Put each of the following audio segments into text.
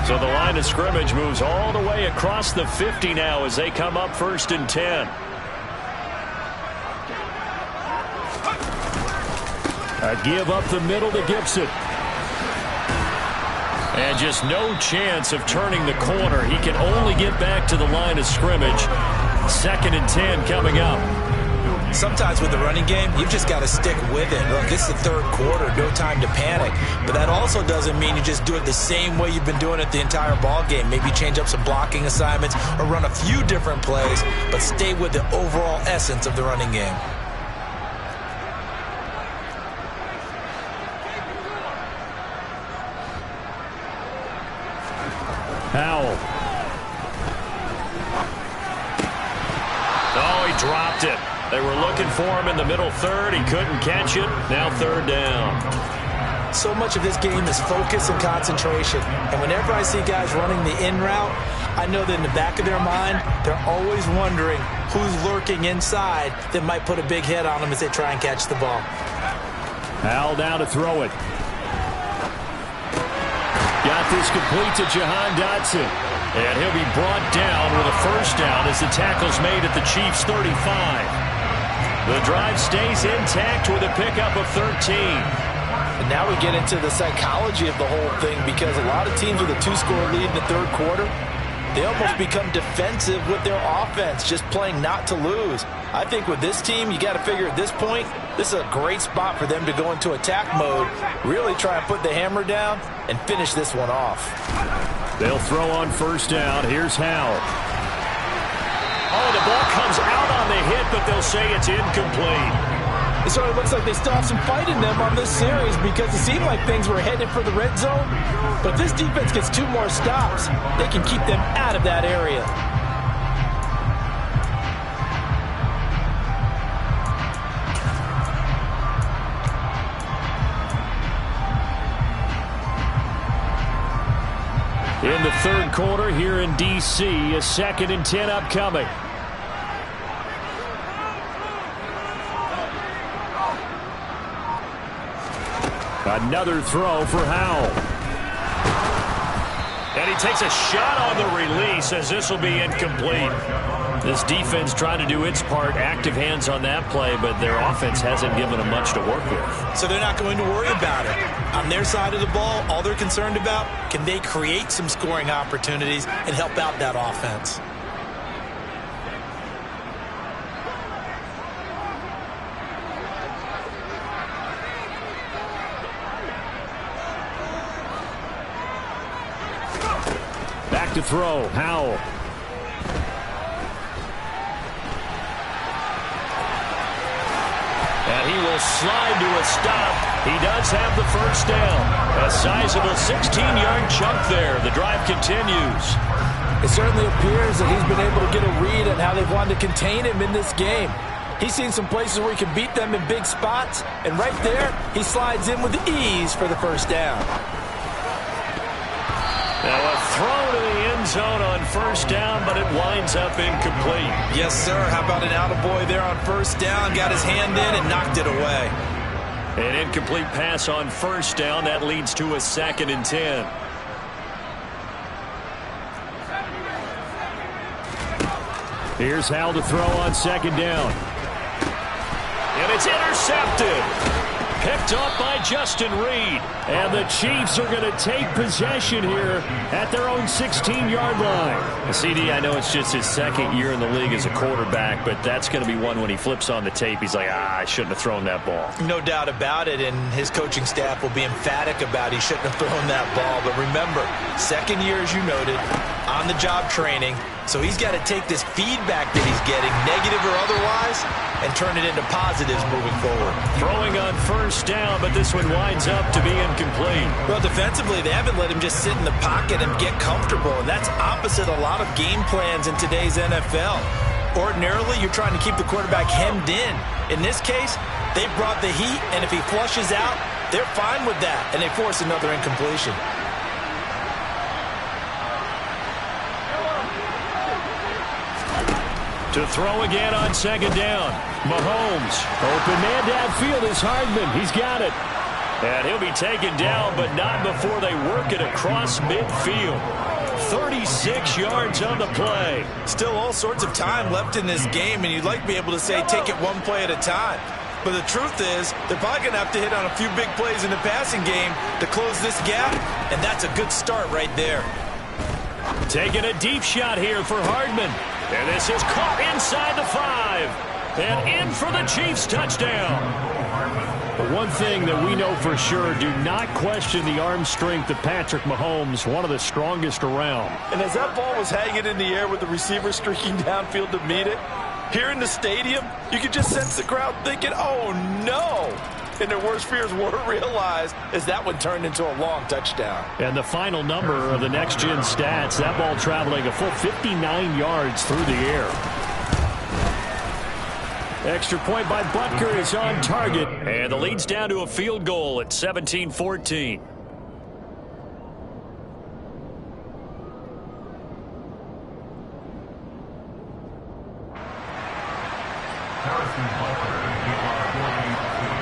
So the line of scrimmage moves all the way across the 50 now as they come up 1st and 10. A give up the middle to Gibson. And just no chance of turning the corner. He can only get back to the line of scrimmage. 2nd and 10 coming up. Sometimes with the running game, you've just got to stick with it. Look, this is the 3rd quarter, no time to panic. But that also doesn't mean you just do it the same way you've been doing it the entire ball game. Maybe change up some blocking assignments or run a few different plays, but stay with the overall essence of the running game. Howell. Oh, he dropped it. They were looking for him in the middle 3rd. He couldn't catch it. Now 3rd down. So much of this game is focus and concentration. And whenever I see guys running the in route, I know that in the back of their mind, they're always wondering who's lurking inside that might put a big hit on them as they try and catch the ball. Howell down to throw it. Got this complete to Jahan Dotson. And he'll be brought down with a 1st down as the tackle's made at the Chiefs' 35. The drive stays intact with a pickup of 13. And now we get into the psychology of the whole thing, because a lot of teams with a 2-score lead in the 3rd quarter, they almost become defensive with their offense, just playing not to lose. I think with this team, you got to figure at this point, this is a great spot for them to go into attack mode, really try and put the hammer down and finish this one off. They'll throw on 1st down. Here's Howell. Oh, the ball comes out on the hit, but they'll say it's incomplete. It certainly looks like they still have some fight in them on this series, because it seemed like things were headed for the red zone. But this defense gets 2 more stops. They can keep them out of that area. In the 3rd quarter here in D.C., a 2nd and 10 upcoming. Another throw for Howell. And he takes a shot on the release as this will be incomplete. This defense trying to do its part, active hands on that play, but their offense hasn't given them much to work with. So they're not going to worry about it. On their side of the ball, all they're concerned about, can they create some scoring opportunities and help out that offense? Back to throw, Howell. And he will slide to a stop. He does have the 1st down. A sizable 16-yard chunk there. The drive continues. It certainly appears that he's been able to get a read on how they've wanted to contain him in this game. He's seen some places where he can beat them in big spots, and right there, he slides in with ease for the 1st down. Now a throw to the end zone on 1st down, but it winds up incomplete. Yes, sir. How about an attaboy there on 1st down? Got his hand in and knocked it away. An incomplete pass on 1st down. That leads to a 2nd and 10. Here's Howell to throw on 2nd down. And it's intercepted. Picked up by Justin Reed. And the Chiefs are going to take possession here at their own 16-yard line. CD, I know it's just his 2nd year in the league as a quarterback, but that's going to be one when he flips on the tape. He's like, I shouldn't have thrown that ball. No doubt about it, and his coaching staff will be emphatic about he shouldn't have thrown that ball. But remember, 2nd year, as you noted, on-the-job training. So he's got to take this feedback that he's getting, negative or otherwise, and turn it into positives moving forward. Throwing on 1st down, but this one winds up to be incomplete. Well, defensively, they haven't let him just sit in the pocket and get comfortable, and that's opposite a lot of game plans in today's NFL. Ordinarily, you're trying to keep the quarterback hemmed in. In this case, they brought the heat, and if he flushes out, they're fine with that, and they force another incompletion. To throw again on 2nd down. Mahomes. Open man downfield is Hardman. He's got it. And he'll be taken down, but not before they work it across midfield. 36 yards on the play. Still all sorts of time left in this game, and you'd like to be able to say take it one play at a time. But the truth is, they're probably going to have to hit on a few big plays in the passing game to close this gap, and that's a good start right there. Taking a deep shot here for Hardman. And this is caught inside the 5. And in for the Chiefs touchdown. But one thing that we know for sure, do not question the arm strength of Patrick Mahomes, one of the strongest around. And as that ball was hanging in the air with the receiver streaking downfield to meet it, here in the stadium, you could just sense the crowd thinking, oh no! And their worst fears were realized as that one turned into a long touchdown. And the final number of the next-gen stats, that ball traveling a full 59 yards through the air. Extra point by Butker is on target. And the lead's down to a field goal at 17-14.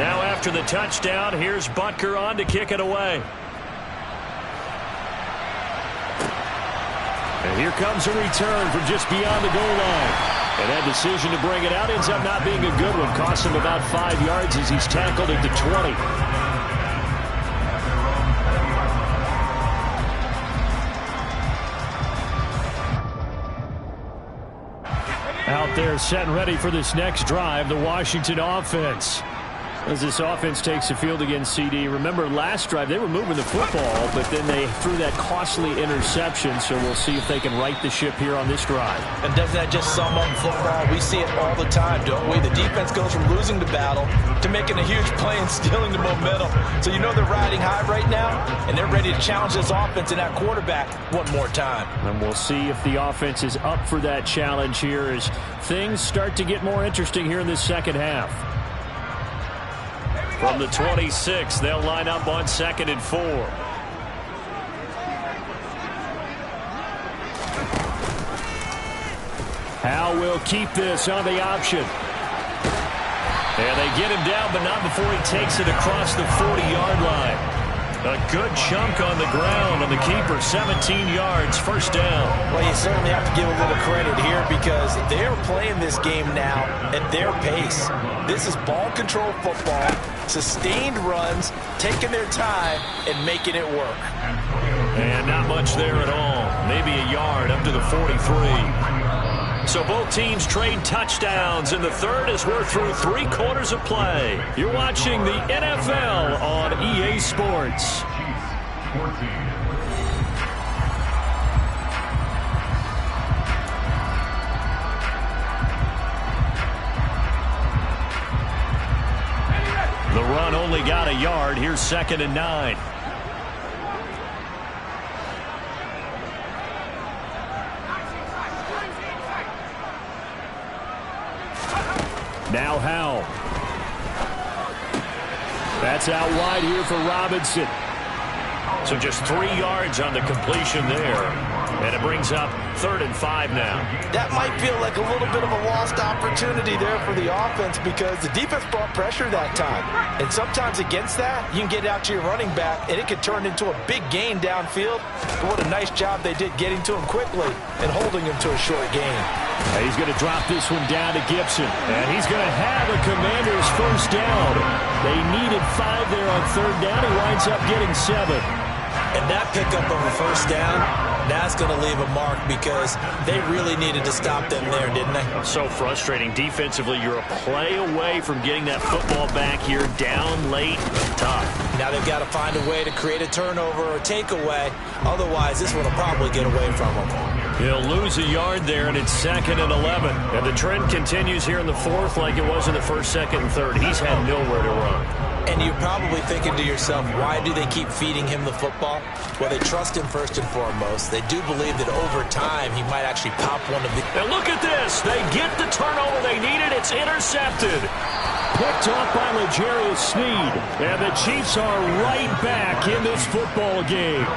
Now after the touchdown, here's Butker on to kick it away. And here comes a return from just beyond the goal line. And that decision to bring it out ends up not being a good one. Costs him about 5 yards as he's tackled at the 20. Out there set and ready for this next drive, the Washington offense. As this offense takes the field against CD. Remember, last drive, they were moving the football, but then they threw that costly interception, so we'll see if they can right the ship here on this drive. And doesn't that just sum up football? We see it all the time, don't we? The defense goes from losing the battle to making a huge play and stealing the momentum. So you know they're riding high right now, and they're ready to challenge this offense and that quarterback one more time. And we'll see if the offense is up for that challenge here as things start to get more interesting here in this second half. From the 26, they'll line up on 2nd and 4. Howe will keep this on the option. And they get him down, but not before he takes it across the 40-yard line. A good chunk on the ground on the keeper, 17 yards, first down. Well, you certainly have to give a little credit here because they're playing this game now at their pace. This is ball control football, sustained runs, taking their time, and making it work. And not much there at all. Maybe a yard up to the 43. So both teams trade touchdowns in the third as we're through 3 quarters of play. You're watching the NFL on EA Sports. The run only got a yard. Here's 2nd and 9. Now Howe. That's out wide here for Robinson. So just 3 yards on the completion there. And it brings up 3rd and 5 now. That might feel like a little bit of a lost opportunity there for the offense because the defense brought pressure that time. And sometimes against that, you can get out to your running back, and it could turn into a big gain downfield. But what a nice job they did getting to him quickly and holding him to a short gain. He's going to drop this one down to Gibson. And he's going to have a Commanders first down. They needed 5 there on 3rd down. He winds up getting 7. And that pickup of a first down, that's going to leave a mark because they really needed to stop them there, didn't they? So frustrating. Defensively, you're a play away from getting that football back here down late. Tough. Now they've got to find a way to create a turnover or takeaway. Otherwise, this one will probably get away from them. He'll lose a yard there, and it's 2nd and 11. And the trend continues here in the 4th like it was in the 1st, 2nd, and 3rd. He's had nowhere to run. And you're probably thinking to yourself, why do they keep feeding him the football? Well, they trust him first and foremost. They do believe that over time he might actually pop one of the... And look at this. They get the turnover they needed. It's intercepted. Picked off by L'Jarius Sneed. And the Chiefs are right back in this football game.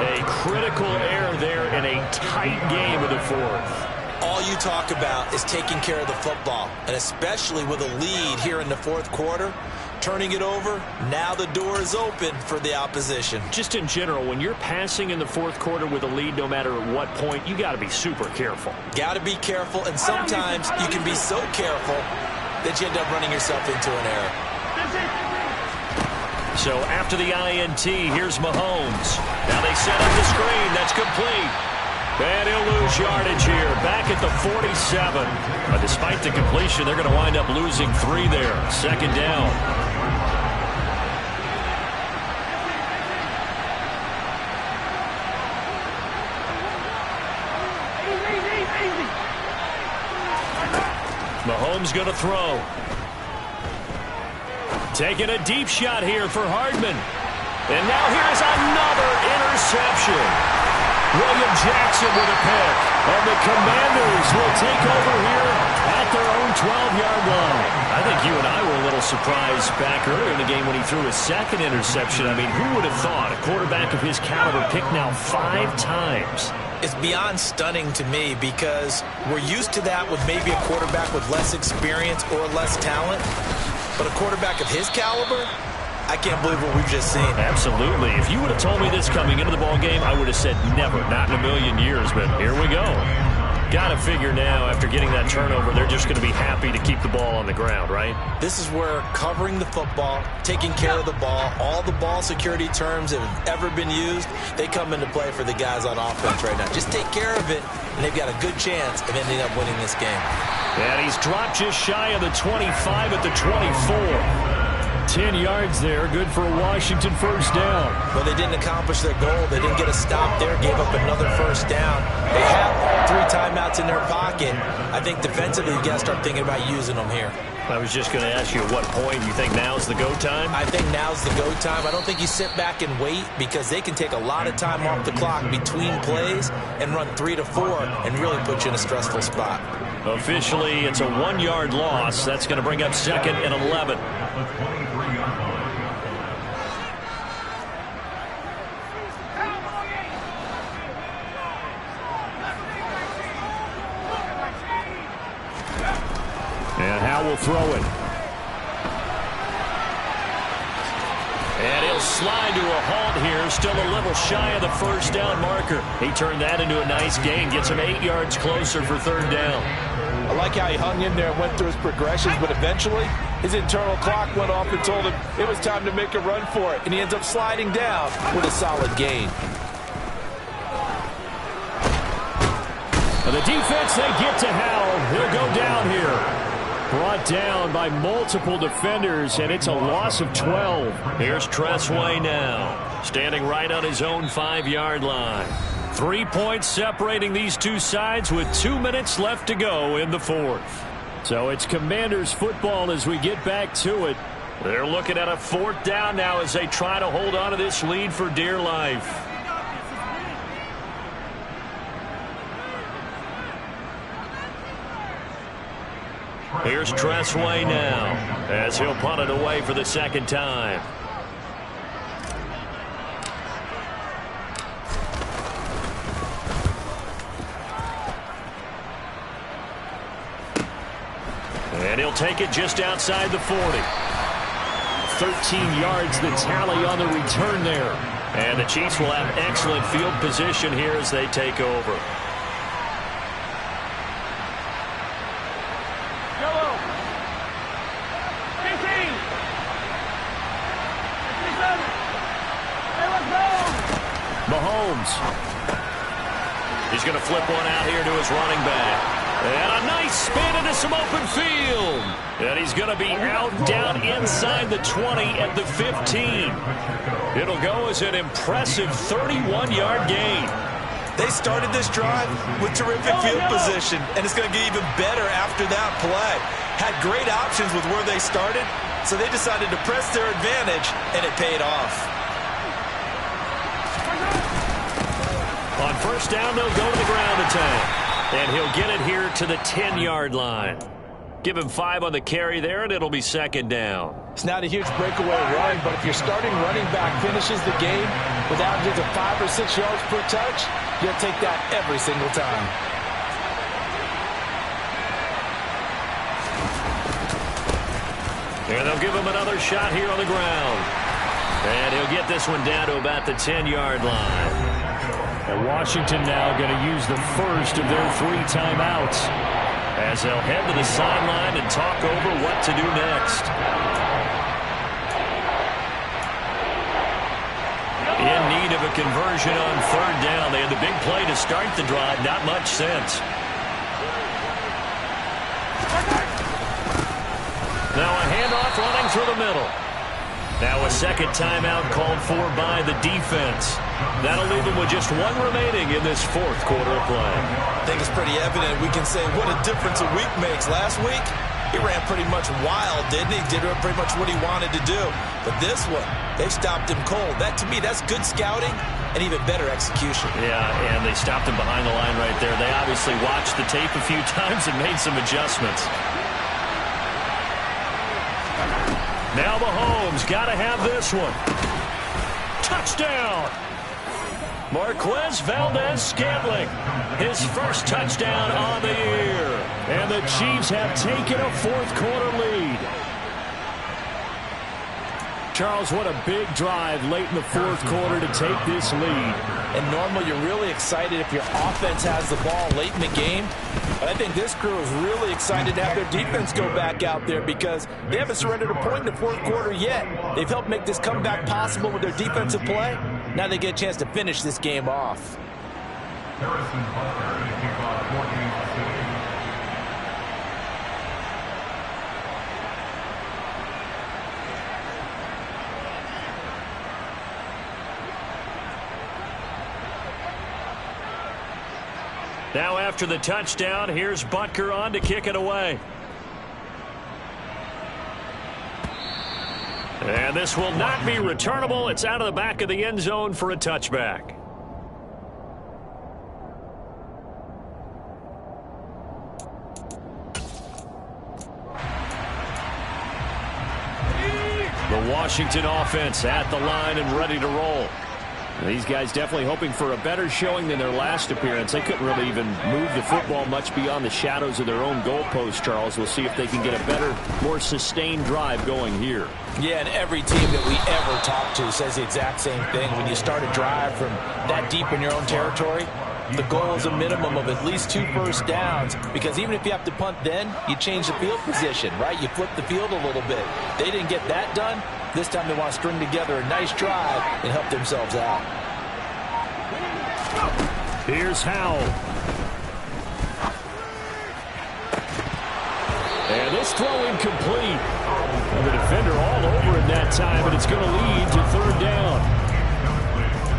A critical error there in a tight game in the 4th. All you talk about is taking care of the football, and especially with a lead here in the 4th quarter. turning it over. Now the door is open for the opposition. Just in general, when you're passing in the fourth quarter with a lead, no matter at what point, you got to be super careful. Got to be careful, and sometimes you can be so careful that you end up running yourself into an error. So after the INT, here's Mahomes. Now they set up the screen. That's complete. And he'll lose yardage here, back at the 47. But despite the completion, they're going to wind up losing 3 there. Second down. Mahomes going to throw. Taking a deep shot here for Hardman. And now here's another interception. William Jackson with a pick. And the Commanders will take over here at their own 12-yard line. I think you and I were a little surprised back earlier in the game when he threw his second interception. I mean, who would have thought a quarterback of his caliber picked now 5 times? It's beyond stunning to me because we're used to that with maybe a quarterback with less experience or less talent. But a quarterback of his caliber, I can't believe what we've just seen. Absolutely. If you would have told me this coming into the ball game, I would have said never, not in a million years. But here we go. Got to figure now, after getting that turnover, they're just going to be happy to keep the ball on the ground, right? This is where covering the football, taking care of the ball, all the ball security terms that have ever been used, they come into play for the guys on offense right now. Just take care of it, and they've got a good chance of ending up winning this game. And he's dropped just shy of the 25 at the 24. 10 yards there, good for a Washington first down. Well, they didn't accomplish their goal. They didn't get a stop there, gave up another first down. They have all 3 timeouts in their pocket. I think defensively, you got to start thinking about using them here. I was just going to ask you at what point you think now's the go time? I think now's the go time. I don't think you sit back and wait because they can take a lot of time off the clock between plays and run 3 to 4 and really put you in a stressful spot. Officially, it's a 1-yard loss. That's going to bring up 2nd and 11. And Howe will throw it. And he'll slide to a halt here. Still a little shy of the first down marker. He turned that into a nice gain. Gets him 8 yards closer for 3rd down. I like how he hung in there and went through his progressions, but eventually his internal clock went off and told him it was time to make a run for it. And he ends up sliding down with a solid gain. And the defense, they get to Howell. He'll go down here. Brought down by multiple defenders, and it's a loss of 12. Here's Tressway now, standing right on his own 5-yard line. 3 points separating these two sides with 2 minutes left to go in the 4th. So it's Commanders football as we get back to it. They're looking at a 4th down now as they try to hold on to this lead for dear life. Here's Tressway now as he'll punt it away for the 2nd time. And he'll take it just outside the 40. 13 yards the tally on the return there. And the Chiefs will have excellent field position here as they take over. Mahomes. He's going to flip one out here to his running back. And a nice spin into some open field. And he's going to be out down inside the 20 at the 15. It'll go as an impressive 31-yard gain. They started this drive with terrific field position, and it's going to get even better after that play. Had great options with where they started, so they decided to press their advantage, and it paid off. On first down, they'll go to the ground attack. And he'll get it here to the 10-yard line. Give him 5 on the carry there, and it'll be 2nd down. It's not a huge breakaway run, but if your starting running back finishes the game with averages of 5 or 6 yards per touch, you'll take that every single time. And they'll give him another shot here on the ground. And he'll get this one down to about the 10-yard line. And Washington now going to use the first of their 3 timeouts as they'll head to the sideline and talk over what to do next. In need of a conversion on 3rd down. They had the big play to start the drive. Not much since. Now a handoff running through the middle. Now a second timeout called for by the defense. That'll leave them with just 1 remaining in this 4th quarter of play. I think it's pretty evident. We can say what a difference a week makes. Last week, he ran pretty much wild, didn't he? Did pretty much what he wanted to do. But this one, they stopped him cold. That, to me, that's good scouting and even better execution. Yeah, and they stopped him behind the line right there. They obviously watched the tape a few times and made some adjustments. Now Mahomes got to have this one. Touchdown! Marquez Valdez-Scantling, his first touchdown on the year. And the Chiefs have taken a 4th quarter lead. Charles, what a big drive late in the 4th quarter to take this lead. And normally you're really excited if your offense has the ball late in the game. But I think this crew is really excited to have their defense go back out there because they haven't surrendered a point in the 4th quarter yet. They've helped make this comeback possible with their defensive play. Now they get a chance to finish this game off. Now after the touchdown, here's Butker on to kick it away. And this will not be returnable. It's out of the back of the end zone for a touchback. The Washington offense at the line and ready to roll. These guys definitely hoping for a better showing than their last appearance. They couldn't really even move the football much beyond the shadows of their own goalpost, Charles. We'll see if they can get a better, more sustained drive going here. Yeah, and every team that we ever talk to says the exact same thing. When you start a drive from that deep in your own territory, the goal is a minimum of at least 2 first downs, because even if you have to punt then, you change the field position, right? You flip the field a little bit. They didn't get that done. This time they want to string together a nice drive and help themselves out. Here's Howell. And this throw incomplete. And the defender all over it that time, but it's going to lead to 3rd down.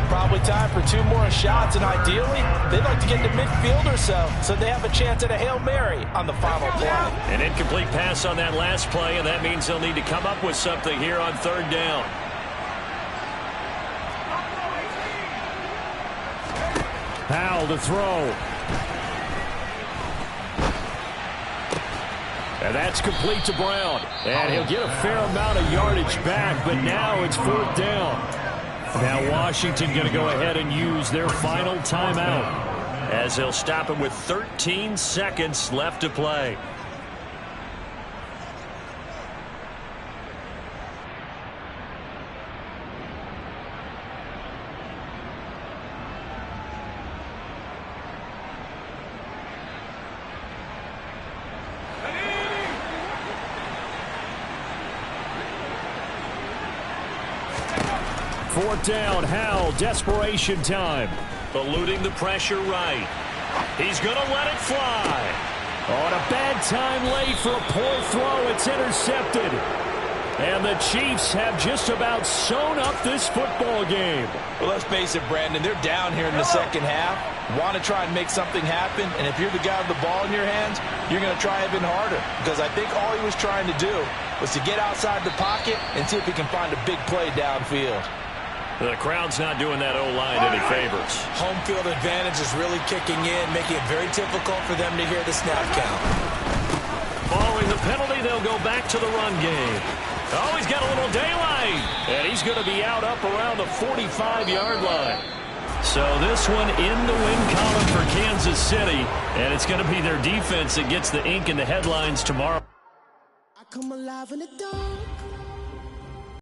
Probably time for 2 more shots, and ideally, they'd like to get to midfield or so they have a chance at a Hail Mary on the final play. An incomplete pass on that last play, and that means they'll need to come up with something here on 3rd down. Howell to throw. And that's complete to Brown. And he'll get a fair amount of yardage back, but now it's 4th down. Now Washington going to go ahead and use their final timeout as they'll stop him with 13 seconds left to play. Fourth down, Howell, desperation time. Eluding the pressure right. He's going to let it fly. On a bad time late for a poor throw. It's intercepted. And the Chiefs have just about sewn up this football game. Well, let's face it, Brandon, they're down here in the second half. Want to try and make something happen, and if you're the guy with the ball in your hands, you're going to try even harder. Because I think all he was trying to do was to get outside the pocket and see if he can find a big play downfield. The crowd's not doing that O-line any favors. Home field advantage is really kicking in, making it very difficult for them to hear the snap count. Following the penalty, they'll go back to the run game. Oh, he's got a little daylight. And he's going to be out up around the 45-yard line. So this one in the win column for Kansas City. And it's going to be their defense that gets the ink in the headlines tomorrow. come alive in the dark.